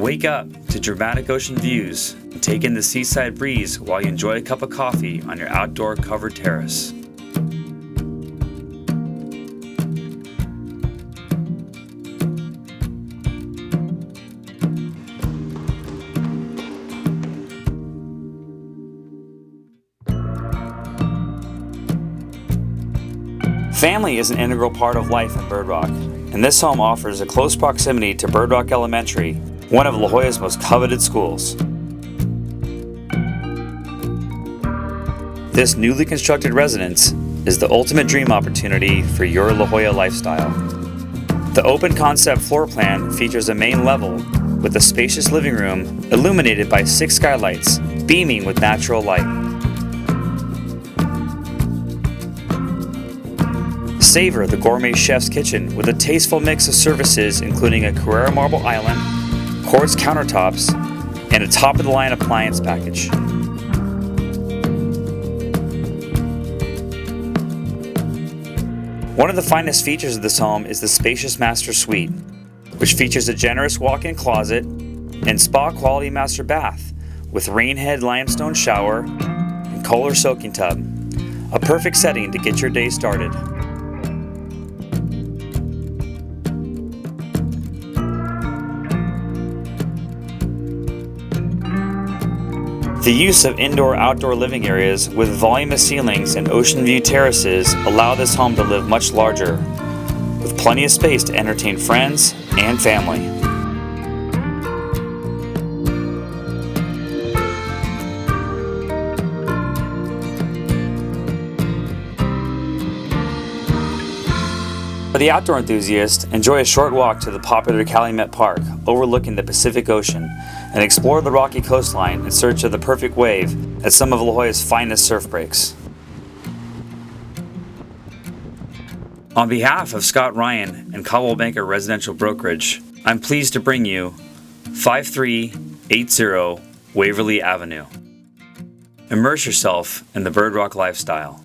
Wake up to dramatic ocean views and take in the seaside breeze while you enjoy a cup of coffee on your outdoor covered terrace. Family is an integral part of life in Bird Rock, and this home offers a close proximity to Bird Rock Elementary, one of La Jolla's most coveted schools. This newly constructed residence is the ultimate dream opportunity for your La Jolla lifestyle. The open concept floor plan features a main level with a spacious living room illuminated by 6 skylights, beaming with natural light. Savor the gourmet chef's kitchen with a tasteful mix of services including a Carrara marble island, quartz countertops, and a top-of-the-line appliance package. One of the finest features of this home is the spacious master suite, which features a generous walk-in closet and spa-quality master bath with rain-head limestone shower and Kohler soaking tub, a perfect setting to get your day started. The use of indoor-outdoor living areas with voluminous ceilings and ocean view terraces allow this home to live much larger, with plenty of space to entertain friends and family. For the outdoor enthusiast, enjoy a short walk to the popular Calumet Park overlooking the Pacific Ocean and explore the rocky coastline in search of the perfect wave at some of La Jolla's finest surf breaks. On behalf of Scott Ryan and Caldwell Banker Residential Brokerage, I'm pleased to bring you 5380 Waverly Avenue. Immerse yourself in the Bird Rock lifestyle.